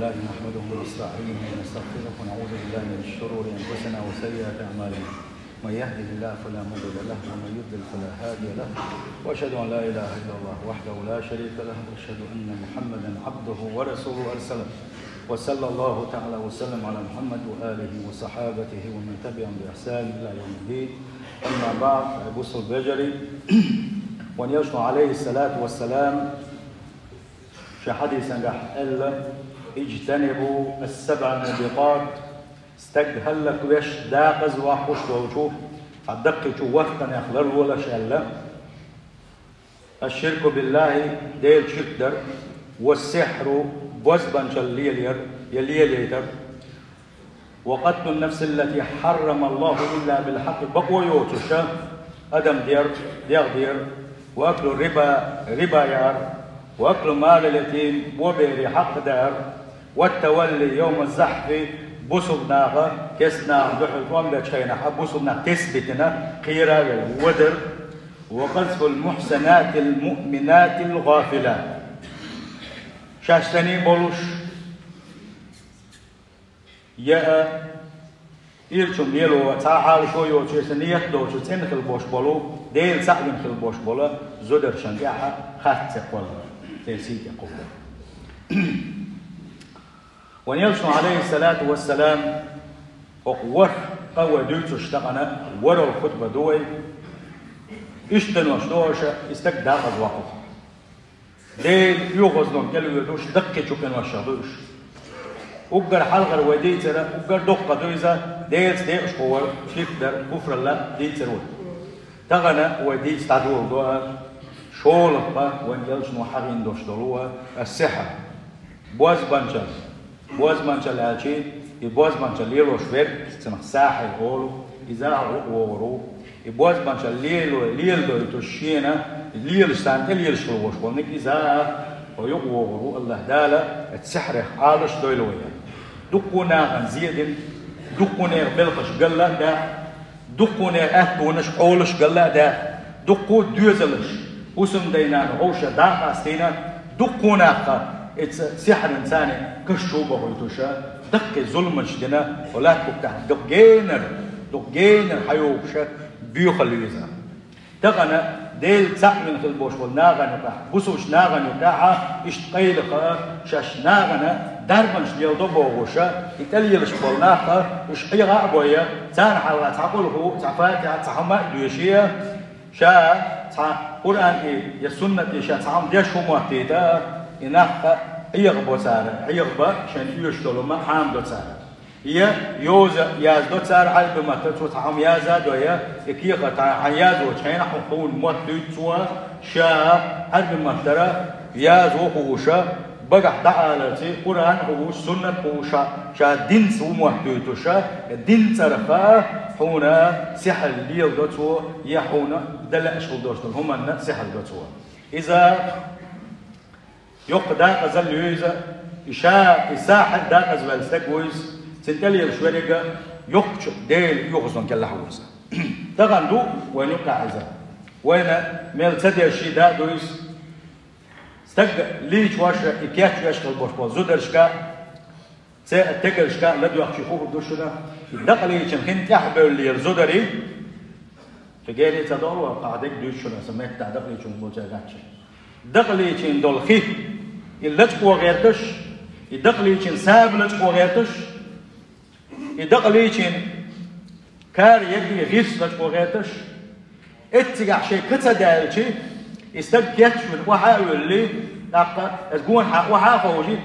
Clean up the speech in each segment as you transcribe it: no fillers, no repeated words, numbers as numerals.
الله نحمده ونستعينه ونستغفره ونعوذ بالله من شرور انفسنا وسيئات اعمالنا من يهده الله فلا مضل له ومن يضلل فلا هادي له واشهد ان لا اله الا الله وحده لا شريك له واشهد ان محمدا عبده ورسوله ارسله وصلى الله تعالى وسلم على محمد واله وصحابته ومن تبعهم باحسان الى يوم الدين. اما بعد ابوس البجري ونيشن عليه الصلاه والسلام في حديث نجح الا اجتنبوا السبع الموبقات استجهل لك ويش داقز وحوش وشوف عدق شو وقتا يخلر ولا شالا الشرك بالله ديل شكدر والسحر بوزبان شليلير يليليتر وقتل النفس التي حرم الله الا بالحق بقوى يوتشا ادم دير واكل ربا يار واكل مال اليتيم وبيري حق دار والتولي يوم الزحف بصبناغا كسنا دحل قوم بشينا بصبنا تثبتنا قيرا الودر وقذف المحسنات المؤمنات الغافلات شاشتني بولوش يا إيرشم يلو تعال شو يو شاشتني يخدو شو تين خلبوش بولو ديل سعلم خلبوش بولا زودر شنجاها خات تقول تنسيت يقول ونيلشن عليه الصلاة والسلام أقوى قوى دوتش اشتغنا ورا الخطبة دوي اشتن وشنوشة استقدام الوقت ديل يوغزلون كلو يدوش دقة شكن وشادوش وقر حلقر وديتر وقر دقة دويزا ديل سديش قوة شيكدر كفر الله ديتر تغنى وديت تعدول دوار شولقة ونيلشن وحرين دوش دلوها السحر بواز بانشال الشي يبواز بانشال ليلو شوير سمح ساحل أولو إذا أورو يبواز بانشال ليل دو يتوشينا ليل سانت ليل شلوش قولنك إذا ويقورو الله دالا السحر عالش دويلويا دقونا غنزيدن دقونا بلقش قلا دا دقونا أهتونش قولش قلا دا دقو دوزلش وسم دينان غوشة داقا ستينا دقونا سحر إنساني كشوبة ويتوشا دق ظلمش دنا ولا تبتح دقينر حيوبشا بيخليزا تغنى ديل سحمن في البوش والناغن يقع بسوش ناغن يقعها اشتقيلق شاش ناغن دربنش ليلدوبو وشا يتليلش بولناقا اشقيغا أبويا تان حلقة تعقله تعفاتها تعمى دوشيا شا قرآن يسنة شا تعم ديشو مواتيدا إنها يغبو سارة يغبا شان يشتغلوا ما حام دو سارة هي يوزا ياز دو سارة على بمتى تعم يازا دويا إكيغا تعم يازو شان حقون موتيتوا شا على بمتى ياز وخوشا بقى دعالتي قرآن هو سنة هو شا دين سو موتيتو شا دين سرخا حونا سحر ليل دوتو يحونا دلع شغل دوشتل هما سحر دوتو إذا يقدا قزل يوزا إشاء إساحة دا قزل استقويز سنتلي الشوريقة يقش ديل يغزن كلا حوزا تغندو وين يقع عزا وين ميل تدي الشي دا دويز استق ليش واشا إكياتش يشكل بوشبال زودرشكا تكرشكا لدو يخشي خوف دوشنا دقلي يشنخين تحبل لي الزودري فقالي تدور وقعدك دوشنا سميت تعدقلي يشن بوجاقاتش دقلي يشن دولخي اللجق وغيرتش يدقلي يشن ساب لجق وغيرتش يدقلي يشن كار يدي غيس لجق وغيرتش اتقع شيء كتا دايلشي يستبكيتش من وحاول اللي اسقون حق وحافوجي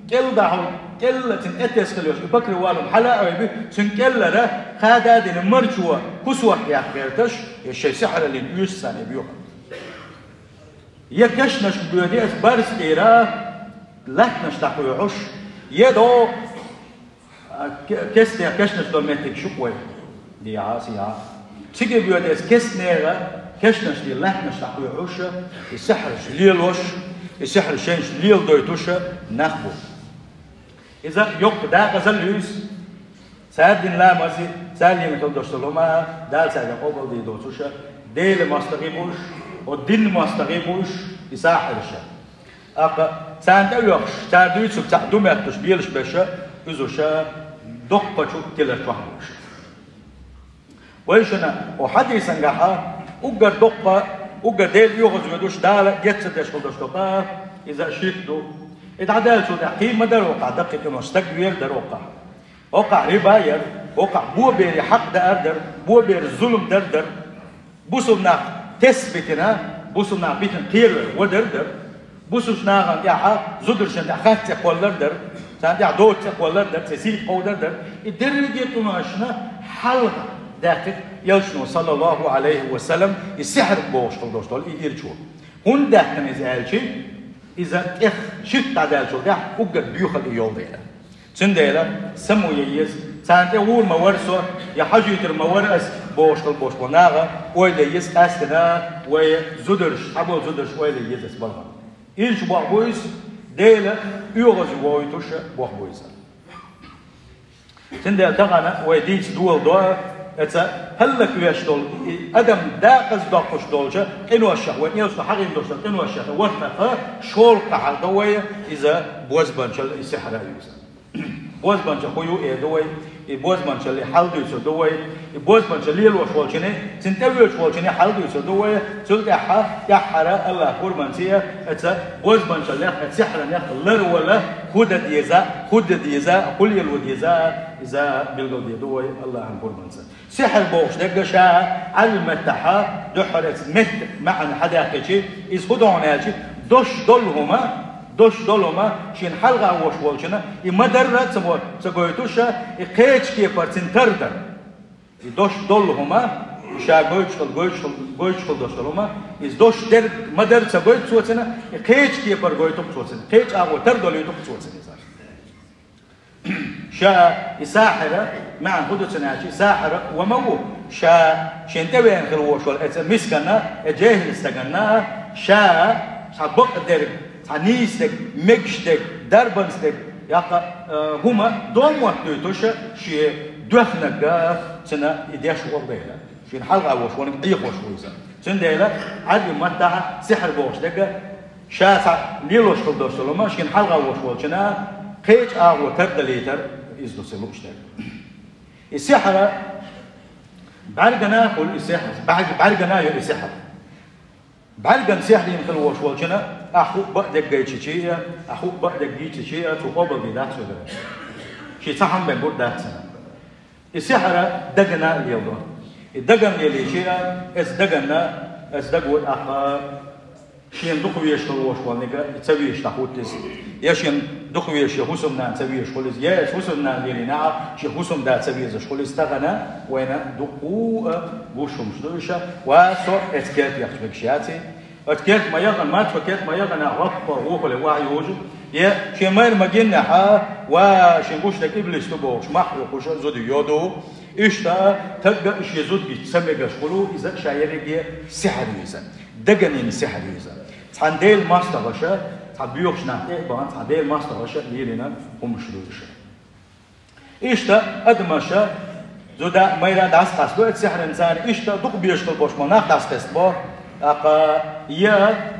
كل داحول كل تنأتيس كليوش بكر والم حلا أويبي سنكلا ده خادا دين مرجوة كسوة يا غيرتش الشيء سحر اللي يوسان يبيوه يكشنش بيودي اسبارس كيرا لاتنش تقويعوش يدو كسنة كشنش دوميتك شكوي دي عاسية تيجي بيودي كسنة كشنش دي لاتنش تقويعوش السحر ليلوش السحر شينش ليل دويتوش نخبو إذا يق دا غزل يوس سادين لا مازي سالي مثل دوشتلوما دال سادين قبل دي دوتوش ديل ماستغيبوش ودين ماستغيبوش يساحرش سان تأويخش تاردويت سب تعدو ماتش بيلش بشا إزوشا دقة شو تلش وحوش ويشنا وحديثا جحا أجر دقة أجر ديل يوغز بدوش دالة جتسدش بدوش دقة إذا شيتو إذا دال شو دقيق ما دروقع دقيق إنه استقبل دروقع وقع رباير وقع بو بير حق دردر بو بير ظلم دردر بوسنا تثبتنا بوسنا بيتن كير ودردر بوسنا عن يا زودرشن أخذت قولدر سان يا دوت قولدر تسيل قولدر الدرجة تناشنا حلقة داخل يلشنو صلى الله عليه وسلم السحر بوش دوستول يرجو هون داخل نزالشي إذا إخ شت عدالشو ده وقد بيوخل يول ديلا سنديلا سمو ييز سانتي هو مورسو يا حجيتر مورس بوش وناغا ويدا يس أستنا وزودرش أبو زودرش ويدا يس أسبالها إيش بوحبويس ديلا يوغز وويتوش بوحبويس سنديلا تغانا ويديش دول دوا إذا هلك ويشتول أدم داقز داقش دولجة إنه الشهوة يوصل حقين دوشة إنه الشهوة ورثة شول قحل دوية إذا بوز بنشل السحر يوصل بوز بنشل خيو إيه دوي بوز بنشل حل دويسو دوي بوز بنشل ليل وشوالشني سنتوي وشوالشني حل دويسو دوي سلك يحرا الله كور منسية إذا بوز بنشل يخ السحر يخ لر ولا خد ديزا كل يلو ديزا إذا بيلقوا ديدوي الله عن كور منسية سحر بوش دقة شاء المتحة دحرت مت معنا حدا كشي إذ هدوناجي دوش دولهما شين حلقة وش والشنا يمدرت سبويتوشا يقيتش كي برسنتردر دوش دولهما شا goychol doshtaloma إذ دوش در مدر سبويت سوتنا يقيتش كي برغويتوك سوتنا قيتش أغو تردوليتوك سوتنا شاء ساحرة مع هدوء ساحرة ومو شاء شنتوي انخروش ولا مسكنا جاهل استغنا شاء سبق درك سنيستك مكشتك دربنستك ياقا هما دوم وقت توشا شيء دخنك سنة يديش ورديلا شين حلقة وش ونك أيق وش ويزا سنديلا عاد متى سحر بوش دقة شاء ليلوش كل دوشلوما شين حلقة وش وشنا قيش أو تردليتر إزدو سلوش ده. السحر بعرجنا قول السحر بعرجنا يو السحر. بعرجن سحر يمكن وش جنا أخو بعدك جاي تشيء أخو بعدك جاي تشيء تقابل بذات سودا. شيء صحن بنقول ذات سنة. السحر دجنا اليوم. الدجن اللي شيء إس دجول أخ شين دخويش تروش والنجا تسويش تحوتس يشين دخويش يحوسم نان تسويش خلص يا حوسم نان اللي نعم شيء حوسم ده تسويش خلص تغنى وين دقو بوشم شدوشة وصار اتكات يحتمل شياتي اتكات ما يغن ما تفكات ما يغن عرف روح الوعي وجو يا شيء ما يرمجنا ها وشين بوش لك إبليس تبوش محرق وش زود يودو إشتا تلقى إيش يزود بيتسمى جشخلو إذا شايرجي سحر يزن دجنين سحر يزن عنديل ماستر غشة تعبيوش نحكي بان عنديل ماستر غشة ليلنا هم شروشة إشتا أدمشة زودا ميرا داس قصبو السحر إنسان إشتا دق بيشتغل باش مناخ داس قصبو أقا يا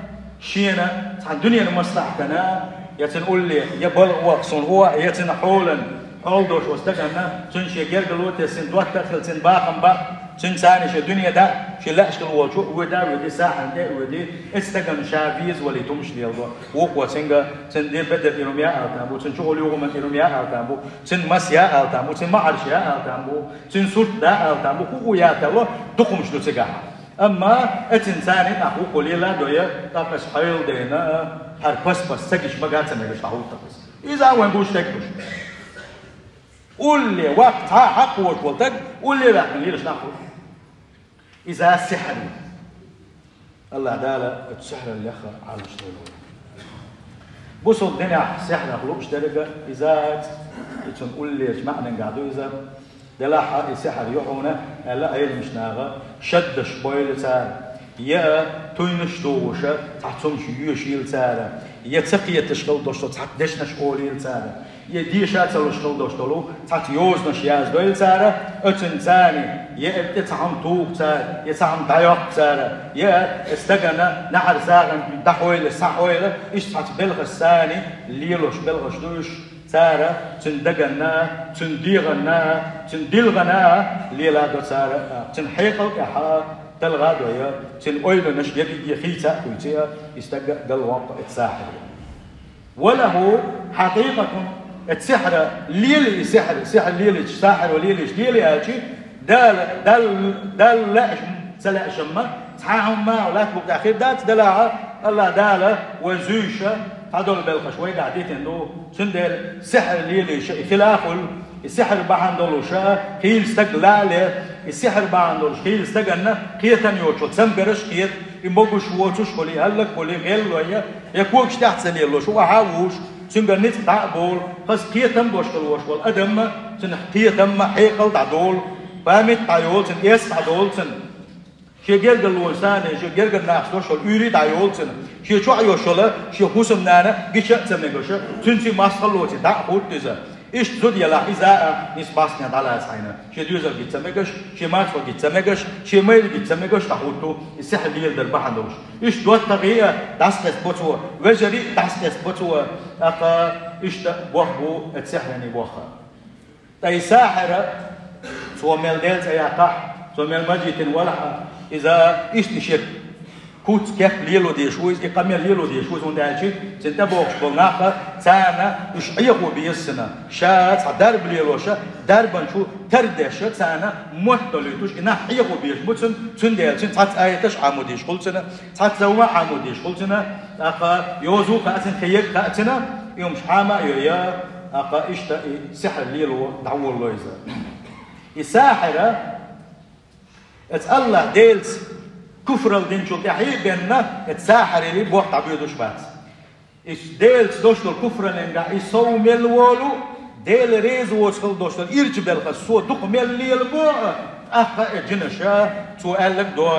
شينا الدنيا المصلحتنا يتنقول لي يبل وقصون هو يتن حولا حول دوش واستغنى تنشي جرجلوت سن دوت تدخل سن باقم با سن ثاني شي الدنيا ده شي لا اشكال وشو ودا ودي ساحن ده ودي استغن شافيز ولي تمش ديال وقوة سنجا سن دي بدل يوميا التامو سن شغل يوم يوميا التامو سن مسيا التامو سن معرشيا التامو سن سورت ده التامو هو يا تلو دقمش دو سجا اما اتنساني اخو قليلا دويا تاقش حيل دينا هر بس سجش مغات سنجش تاهو تاقش اذا وين بوش تكبش قول لي وقتها حق وشولتك قول لي راح نليش ناخذ إذا السحر الله دالا السحر اللي أخر على الشغل بصوا الدنيا سحر أخلوش درجة إذا تقول لي إيش معنى قاعدوا إذا دلاحة السحر يحونا لا هي مش ناغة شد شبيل سار يا توينش دوشة تحتهم شيء يشيل سار يا تسقي تشغل دوشة تحدش نشقولي سار يدي شاتل شغل دوشتلو تحت يوز نشياز دويل سارة أتن ثاني يتعم توق سارة يتعم دايق سارة استجنا نحر ساغن دحويل سحويل إيش تحت بلغ الثاني ليلوش بلغش دوش سارة تندجنا تنديغنا تندلغنا ليلا دو سارة تنحيقل كحا تلغا دويا تن أويل نش يبي يخيتا كويتيا استجا دلوق الساحر وله حقيقة السحر ليلي سحر ليلي ساحر وليلي ليلي أجي دال لا سلا شمّا تعاهم ما ولا تبقى أخير دات دلعة الله دالة وزوجة هذول بالخش وين قاعدين إنه سندل سحر ليلي خلافه السحر بعندلو شا هيل استقلاله السحر بعندلو هيل استقلنا كيتن يوتشو تسمبرش كيت يموجش ووتشوش كلي هلا كلي غير لويا يكوكش تحت سليلو شو هاوش سنجر نت تعبول بس كيتم بوش كلوش والأدم سن كيتم حيقل تعدول فهمت تعيول سن يس تعدول سن شيء جرج الوسان شيء جرج الناس دوشل يريد تعيول سن شيء شو عيوشله شيء خوسم نانا جيشة سمنجوشه سنسي ماسخلوتي تعبول تزا إيش زود يلا إذا نسباس ندالة ساينا شيء ديوزر جيتسمجش شيء ماتوا جيتسمجش شيء مايل جيتسمجش تحوتو السحر اللي يقدر بحندوش إيش دوت تغيير داس بوتوا وجري داس بوتوا أقا إيش بوخبو السحر يعني بوخا تاي ساحر سو ميل ديل سياقح سو ميل مجيتين ولا إذا إيش تشير كوت كيف ليلو دي شويز إقامير ليلو دي شويز وندعشي سنتبوش بغناقة سانا إيش أيقو بيسنا شات درب ليلو شا دربان شو تردشت سانا موتليتوش إنا أيقو بيش بوتسن سنديل سن تات آيتش عموديش قلتنا تات زوما عموديش قلتنا أقا يوزو قاتن خيق قاتنا يوم شحاما يويا أقا إيش سحر ليلو دعو الله إذا الساحرة الله ديلز كفر الدين شو تحيي بيننا الساحر اللي بوقت عبيدوش بات إيش ديلز دوشتل كفر لينجا يسوي ملولو ديل ريز وصل دوشتل يرجع بالخسوة دق مل ليل بو أخا جنشا سؤال لك دو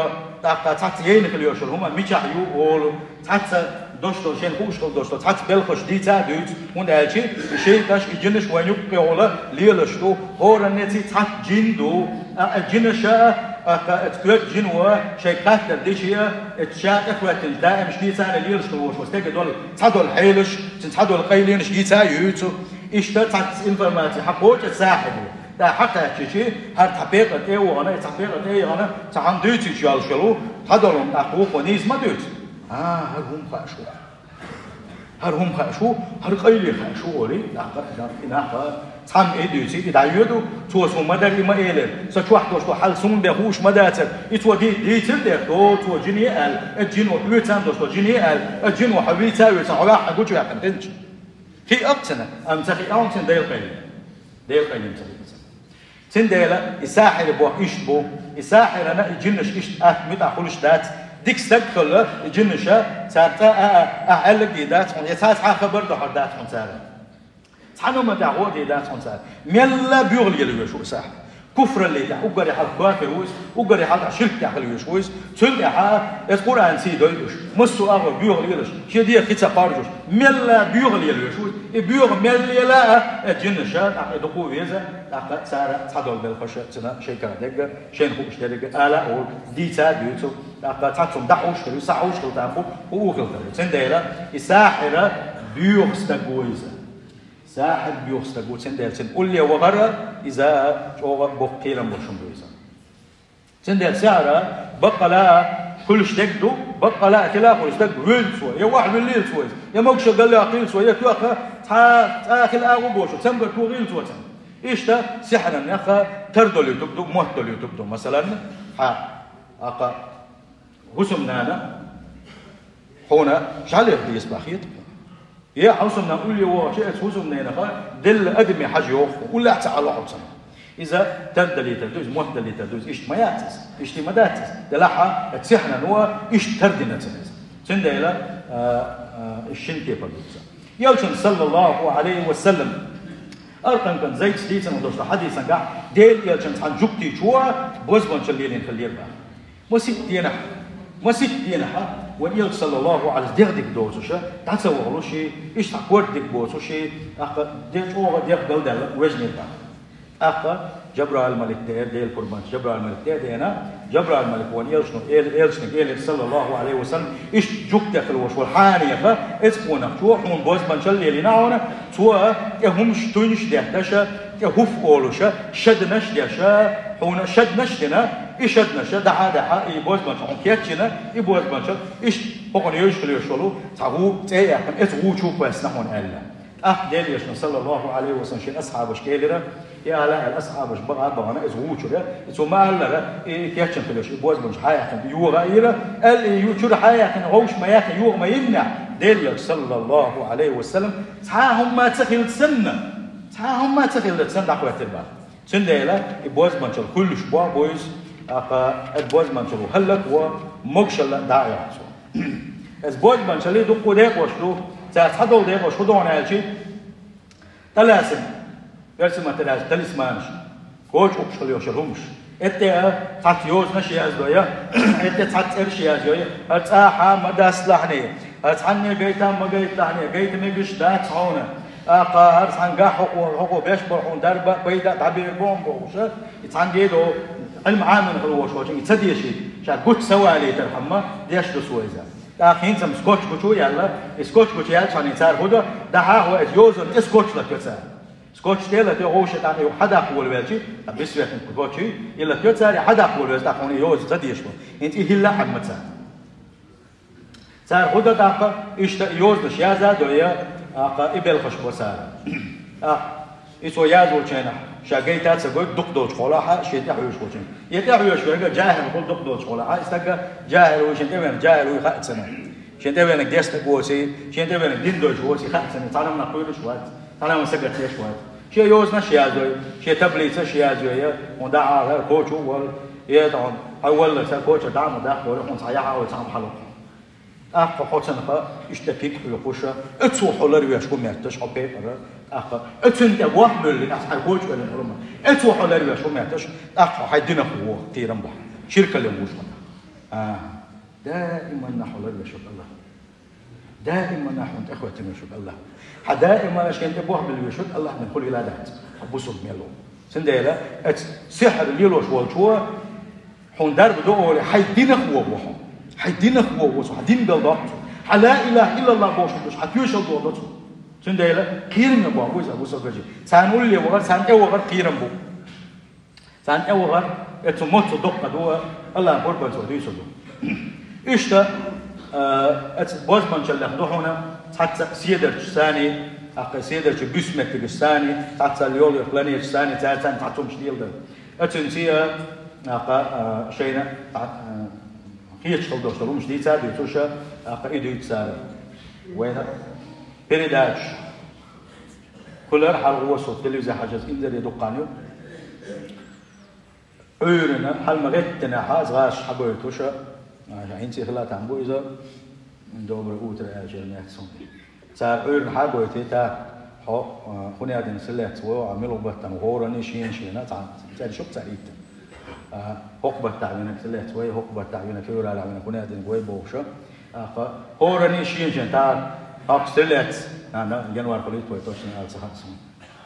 أخا تعطيين كليوشل هما ميجايو أول تعطى دوشتل شين خوشتل دوشتل تعطى بالخش ديتا دوت وندالشي شيء تاش جنش وينيو بيولا ليلشتو هورا نتي تعطى جندو جنشا اتكلت جنوا شيء كاتر ديشيا اتشاك اخواتن دائم شديتا ليلش توش وستيك دول تصدوا الحيلش تصدوا القيلين شديتا يوتو اشتا تعطى انفورماتي حقوق الساحب دا حقا تشي هر تحقيقة ايه وانا تحقيقة ايه وانا تعم دوتي جال شلو تحضرهم اخوق ونيز ما دوت هر هم خاشو هر هم خاشو هر قيلي خاشو ولي ناقا تعم ايه دوتي يدعيودو توسو مدري ما ايلر سچواح دوشتو حل سون ده هوش مداتر اتو دي تلدر تو جيني ال الجينو بيوتان دوشتو جيني ال الجينو حبيتا ويتان ولا حقوجو يا كنتنج في اقتنا ام تخي اونتن ديل قيل تنديلا الساحر بو ايش بو الساحر انا الجنش ايش متى خلش دات ديك استدخل الجنشه صارت اعلق ديدات يساس خبر ده دات صار تحنو ما دعوه ديدات صار ميلا بيغلي له شو ساحر كفر اللي ده وقري حال كافر ويس وقري حال شرك داخل ويس تلقى حال القران سي دويش مسو اغو بيغلي له شي دي خيتا خارجوش ميلا بيغلي له شو بيغ ميلا لا الجنشه دقو ويزا سارة تعدل بالخشة تنا شيء كان دقة شيء خوش دقة آلا أو ديتا بيوتو تعطم دعوش كلو سعوش كلو تعفو هو كلو تنديلا الساحرة بيوخستقويزا ساحر بيوخستقو تنديلا تنقول لي وغرة إذا جوا بقيلا مرشم بيوزا تنديلا ساحرة بقى لا كلش دقدو بقى لا كلا كلش دقدو ويل سوى يا واحد من الليل سوى يا موكش قال لي أقيل سوى يا توقع تاكل أغو بوشو تنبر توغيل سوى إيش ده سحرا نخا تردل تبدو مهتل تبدو مثلا أقا هسمنا هنا شعله يسبخيت يا حسمنا نقول لي هو شيء هسمنا نخا دل أدمي حاجة يوخ ولا تعالى حسنا إذا تردل تردوز مهتل تردوز إيش ما ياتس إيش ما داتس دلحة سحرا هو إيش تردنا تنز تنديلا الشنكي بدوزا يلشن صلى الله عليه وسلم أرقام كان زي سليسن ودوش حديثا قاع ديل يلشن عن جبتي شوا بوزبون شليلين خليل بقى ما ست دينها ونيل صلى الله عليه ديك دوسوشة تعتصور شيء إيش تقول ديك بوسوشي أخ ديك أوغ ديك دل وجني أخ جبرائيل الملك ديل قربان جبرائيل الملك دينا جبرائيل الملك ونيل شنو إيل صلى الله عليه وسلم إيش جوك داخل وش والحانية فإسقونا شو حون بوز بنشل اللي نعونا شو كهمش تونش دهتشة كهوف أولوشة شدنش دهشة حون شدنش دنا إيش شدنش دعا يبوز بنشل حون كيتشنا يبوز بنشل إيش بقول يشكل يشلو تعو تأيه كم إتغو شوف بس نحون ألا ديل يشن صلى الله عليه وسلم شين أصحابش كيلرا يا لا الأصحابش بغانا إزغو شرا إسو ما ألا كيتشن كلش يبوز بنش حياة يوغا إيرا ال يوشر حياة غوش ما ياك يوغ ما يمنع ديل صلى الله عليه وسلم تعاهم ما تخيل سنة تعاهم ما تخيل سنة دعوة تربا سن ديلا يبوز بنشل كل شبوا بويز يبوز بنشل هلك ومغشل داعي يبوز بنشل يدقو ديك وشلو تحدوا ديك وشلو على شيء تلاسم يرسم تلسمانش كوش أكشل يوشلهمش إنت تعطيوز نشي أزويا إنت تعطيرش أزويا هتأحى مداس لحني هتعني جيتا ما جيت لحني جيت ميجش دات هونا هرس عن جا حقو بيش برحون درب بيدا تعبير بوم بوشة يتعن جيدو المعامل هو شو يتصدي شيء شا قلت سوى عليه ترحمه ديش تسويزا داخين سم سكوتش بتشو يلا سكوتش بتشو يلا عشان يصير هذا ده هو يوزن سكوتش لك يصير سكوتش تلا تغوش تاني حدا قول بيلشي بس وقت سكوتشي يلا يصير حدا قول بس تاخوني يوز تديش انت هلا حمت صار هذا ده ايش يوز بشيازا دويا إبل خشبو صار إسو يازو تشينا شاقيتات سقول دقدوش خلاها شيء تحويش وشين يتحويش ويرجع جاهل يقول دقدوش خلاها استجا جاهل وشين تبين جاهل ويخاط سنة شين تبين جست بوسي شين تبين ديندوش بوسي خاط سنة تعلم نقول شوات تعلم سقط ليش شوات شيء يوزنا شيء يازوي شيء تبليس شيء يازوي ودعا غير كوتشو وال يدعون أول سكوتش دعم ودعم ورحون صياحة ويصام حلو حسن اشتكيك بيخوشة اتسو حولر ويشكو ميتش حبي اتسنت واحد اللي أصحاب كوتش ولا نقولهم اتسو حولر ويشكو ميتش حيدنا هو كثيرا بح شركة اللي موش دائما نحول ويشكو الله دائما نحن إخوتنا ويشكو الله دائما عشان تبوح بالويشكو الله من كل ولادات حبوسهم ميلو سنديلا سحر الليلوش والشوا حون درب دول حيدنا هو بوحهم حيدينك بوسو حدين بالضبط لا إله إلا الله بوش بوش حتيوش الضوضات سنديلا كيرم يبغى بوش أبو سكرجي سانول لي وغر سان وغر كيرم بو سان وغر اتموت دقة دوا الله قرب سودي سودو إيش تا اتبوز من شلح دوحنا حتى سيدر ثاني سيدر بسمة ثاني حتى اليوم الفلاني ثاني ثالثا تعطوم شديل ده اتنسيها شينا هي تشتغل دوشتغل مش دي تساعد يتوشى قائد يتساعد وين بيرداش كل رحل هو صوت تلفزيون حاجز إندر يدقانيو عيرنا حل مغتنا حاز غاش حبوا يتوشى عين سيخلا تعمبو إذا من دوبر أوتر أجل نحسون صار عيرنا حبوا يتتا حو هنا هذين سلات وعملوا بطن وغورني شينا تعال شوف تعيد حقبة تعبينك سلات ويا حقبة تعبينك يورا على عينك هنا دين قوي بوشة هورني شين تاع حق سلات أنا جنوار قليل توي توشين على سخنسون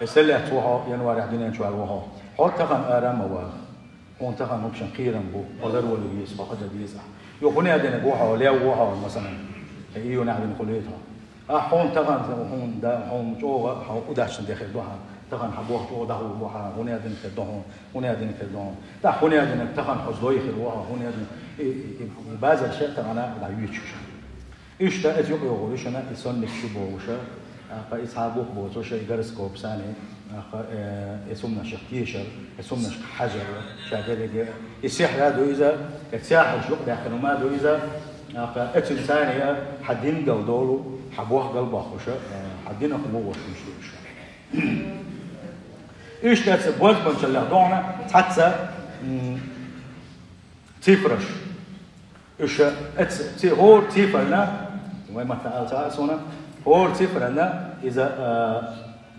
سلات وها جنوار عدنا نشوال وها حتى خن أرام وها وانت خن ممكن قيرم بو قدر ولا بيس فقد بيس يو هنا دين وها ولا وها مثلا يو نعدين قليلها حون تغن هون دا هون جوا حو وداشن داخل دوها تغن حبوه تو ده وها هنا دين كدهون هنا دين كدهون ده هنا دين تغن حزوي خلوها هنا دين بعض الشيء تغنا لا يوتش إيش ده أجيب يقولش أنا إنسان نكشبه وشة فإصحابه بوتوش يجرس كوبساني اسمنا شقيشر اسمنا حجر شاكله السحر هذا إذا السحر شو داخل ما ده إذا ثانية حدين جودولو حبوه قلبه خوشة حدين أخوه وش مش إيش ده سبوز بنشلح دونا حتى تفرش إيش هو تفرنا وين ما تعال هو تفرنا إذا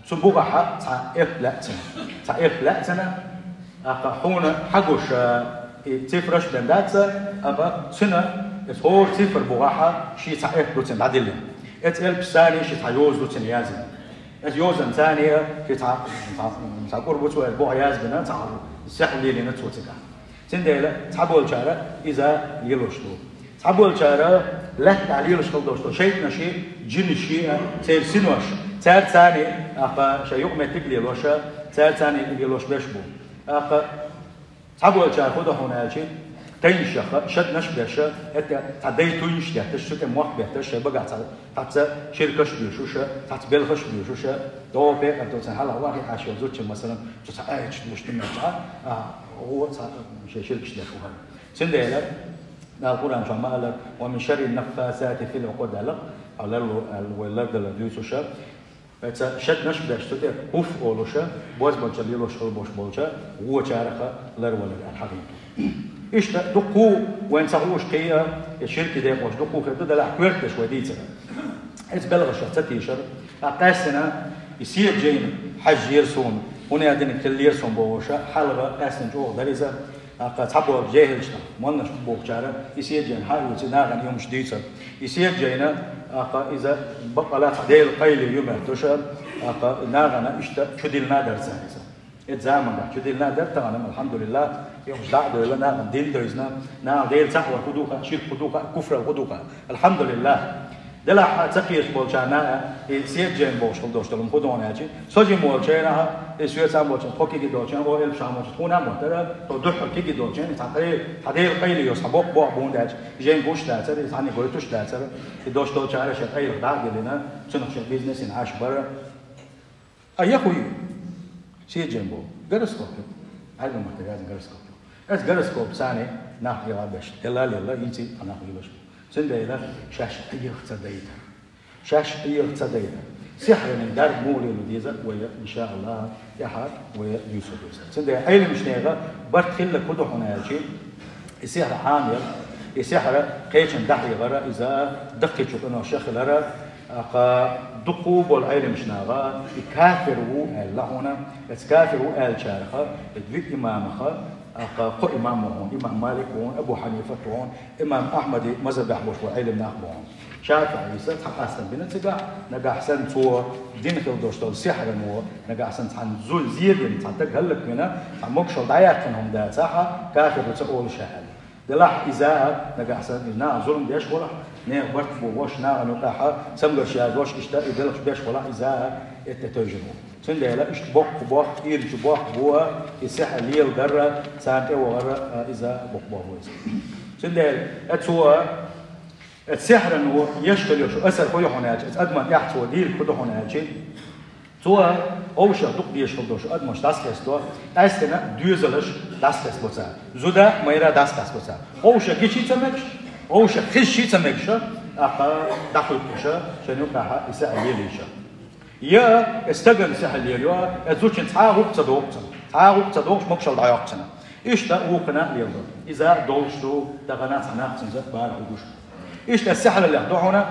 سبوغ حق تعرف سنة أقحون حقوش تفرش بندات أبا سنة هو صفر بوغاحة شيء تعيق دوتين عدلين ألف ثانية شيء تعيوز دوتين يازن يوزن ثانية شيء تعقرب وتوال بوغ يازبنا تعرف السحل اللي نتوتكا تنديلا تعبول شارع إذا يلوشتو تعبول شارع لا تعليل شغل شيء نشيء جن شيء تير سنوش تير ثاني أخا شيء يقوم تقلي لوشة تير ثاني يلوش بيشبو أخا تعبول شارع خده هنا شيء تينش شد نش بيشة تعدي تينش ده تشتت موح بيتش بقى تعت شركة بيشوشة تعت بلغش بيشوشة دو بيع أنت تنحل واحد عشان زوج مثلا تسعى مش تمشى هو مش شركة ده شو هذا سنديلا القرآن شو قال ومن شر النفاثات في العقد على الولاد الذي يسوشة شد نش بيشتت هوف أولوشة بوز بنشليلوش أولبوش بولشة هو شارخة لرول الحقيقي إيش دقو وين صاروش كيا الشركة ده مش دقو كده لا كورتش وديتها إذا بلغ شخصتي شر أقاسنا يصير جين حج يرسون هنا عندنا كل يرسون بوشة حلقة قاسنا جوه دريزة أقاسبوا جاهل شنا ما لناش بوشارة يصير جين حال وتناغن يوم شديدة يصير جينا إذا بقى لا تعديل قيل يوم تشر ناغنا إشتا شديلنا درسانيزة الزمن ده شديل نادر طبعا الحمد لله يوم دعوة ولا نعم دين دوزنا نعم دين تقوى خدوقة شيل خدوقة كفر خدوقة الحمد لله دلها تقيش بولشانا سيد جين بوش خدوش تلون خدونا أجي سوجي مولشنا سويت سام بولشان خوكي جدوشان أو إلف شام بولشان خونا مهترة تدخل كي جدوشان تعطي تعطي قيل يصبوك بوع بوندج جين بوش تأثر يعني قلتوش تأثر يدوش دوشان شيء قيل داعي لنا سنخش بيزنس إنعاش برا أي خوي سيد جنبه جرسكوب هذا محتاج جرسكوب اس جرسكوب ثاني ناحية وابش يلا ينتي أنا أقول سند إلى شاش أيه تصديته شاش أيه تصديته سحر من دار مولي لديزة ويا إن شاء الله يحد ويا يوسف سند أي مش نيجا برتخل كده هنا شيء السحر عامل السحر قيشن دحي غرا إذا دقيت شو إنه شخ لرا دقوب والعلم مش ناغا يكافروا اللهونا يتكافروا الشارخة يدفق إمامها قو إمام هون إمام مالك هون أبو حنيفة هون إمام أحمد مذهب أحبوش والعلم ناخبون شافعي يسات حق أحسن بنتجا نجا أحسن تو دين خلدوش تول سحر مو نجا أحسن عن زول زيد يعني تعتق هلك منا عموكشل ضياقنهم ده ساحة كافر وتقول شاهد دلح إذا نجا أحسن إننا ظلم بيش ولا نه برت بوش نا نقاحة سمعوا شيء وش إشتا يدلش بيش ولا إذا التتوجنوا سند لا إشت بوق إيرج بوق بوا يسح الليل درة سانته وغرة إذا بوق ويز سند أتوا السحر إنه يشتغل يشو أثر كل هناك أدمن يحتوى دير كده هناك توا أوشة دق بيشتغل دوش أدمنش داس توا أستنا دوزلش داس بوتا زودا ميرا داس بوتا أوشة كيشي تمش أوشة خشي تمكشة أقا دخل كشة شنو كها يسأل يليشة يا استجن سهل يلوا أزوج تعاقب تصدوق مكشل ضياقتنا إيش تأوقنا يلدو إذا دوشتو دغنا تناقصن زت بار ودوش إيش السحر اللي يحضرنا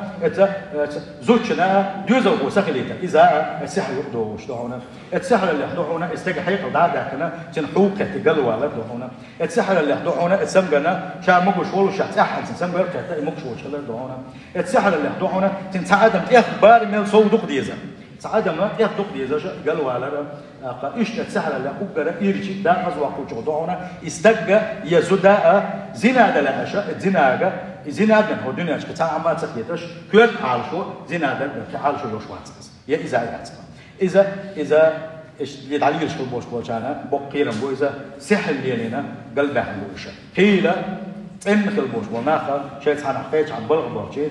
زوجنا جزء وسخليته إذا السحر يحضر هنا السحر اللي يحضرنا استجحيق ضعدا كنا تنحوك تجلوا على هنا السحر اللي يحضرنا السمجنا شاء مقوش ولو شاء تأحد سمجر كتاي مقوش ولا هنا السحر اللي يحضرنا تنساعدم أخبار من صودق ديزا ساعدم يحضر ديزا جلوا على إيش السحر اللي أقدر يرجع دا أزواج وجودهنا استجى يزدا زنا دلا أشياء زنادن هو الدنيا كتاع ما تخيتش كل عالشو زنادن كعالشو لوش واتس يا إذا إيش يدعيش في البوش أنا بقيلم بو إذا سحر لينا قلبه بوشة هيلا مثل البوش وناخر شيء عن حقيقة عن بلغ بوشة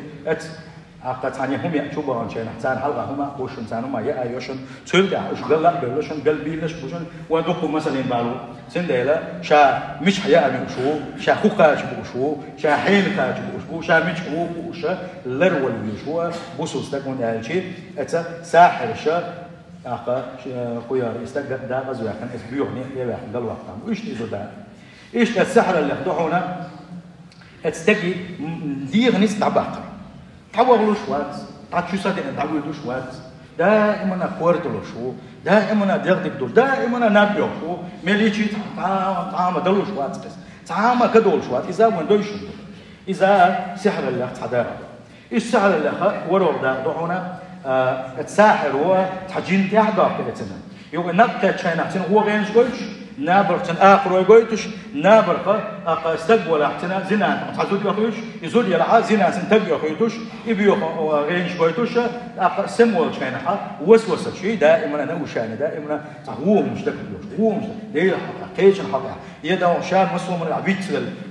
عقد عني هم يأتوا عن شيء نحتاج حلقة هم بوشن ثانوا ما يأيوشن تلقى إيش قلنا بلوشن قلبي ليش بوشن ودقوا مثلا بالو سندلا شا مش حياة من شو شا خوكاش بوشو شا حين كاش بوشو شا مش هو بوشة لرول بيشوا بوسوس تكون هالشيء أتا ساحر شا عقد خيار استجد دا غزوة كان إسبيعني يبقى قال وقتهم إيش إذا دا إيش السحر اللي خدوعنا استجي دير ناس تعبقر تعوّلوا شوات تعشوا صدق تعوّلوا شوات دائما أقوارت له شو دائما ديردك دول دائما نبيو شو مليشي تعام دلوا شوات بس تعام كدول شوات إذا وين دويشون إذا سحر الله تعداه إيش سحر الله ورور ده دعونا الساحر هو تحجين تحضر كده يوم نبقى تشينا تنا هو غينش قويش نابر تن آخر ويقويتش نابر قا استقبل احتنا زنا تحزود يخويش يزود يلعا زنا سنتج يخويتش يبيو غينش قويتش أقا سمول تشينا وسوسة شيء دائما أنا وشان دائما هو مش دكتور هو مش ليه كيش الحقيقة يدا شان مسلم من العبيد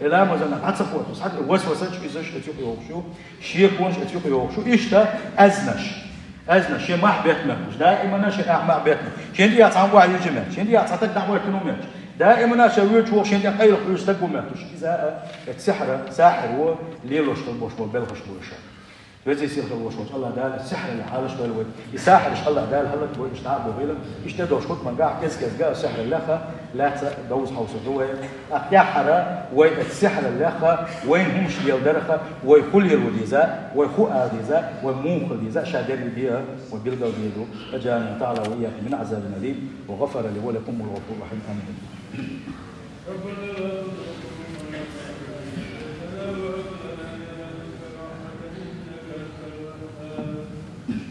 لا مزنا عتصف وقت صح وسوسة شيء زش أتيوبي وشو شيء كونش أتيوبي وشو إيش ده أزنش شيء ما حبيتنا دائما شيء ما حبيتنا شيء دي أتعامل وعي الجماعة شيء دي أتعطيك دعوة كنومات دائما شوية شو شيء دي قيل خلوش تقومات إذا ساحر هو ليلوش تلبوش بالبلغش بوشة بزي يصير خلوش الله دال السحر اللي حالش بالوي يساحرش الله دال هلا تقول إيش تعب وغيره إيش تدوش خد من قاع كذا قاع سحر الله لا دوز حوس هو أحياحرة والسحر الله وين هم شيل درخة ويخل الوديزة ويخو آديزة وموخ الديزة شادر بيها وبيلقى بيدو أجاني تعالى وإياك من عذاب أليم وغفر لي ولكم والغفور الرحيم آمين.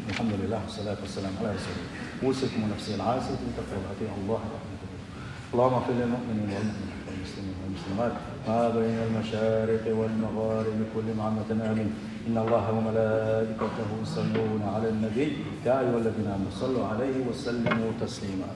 الحمد لله والصلاة والسلام على رسول الله. أوصيكم ونفسي العاصية بتقوى الله ورحمته. اللهم اغفر للمؤمنين والمؤمنات والمسلمين والمسلمات ما بين المشارق والمغارب كل عامة آمين. إن الله وملائكته يصلون على النبي يا أيها الذين آمنوا صلوا عليه وسلموا تسليما.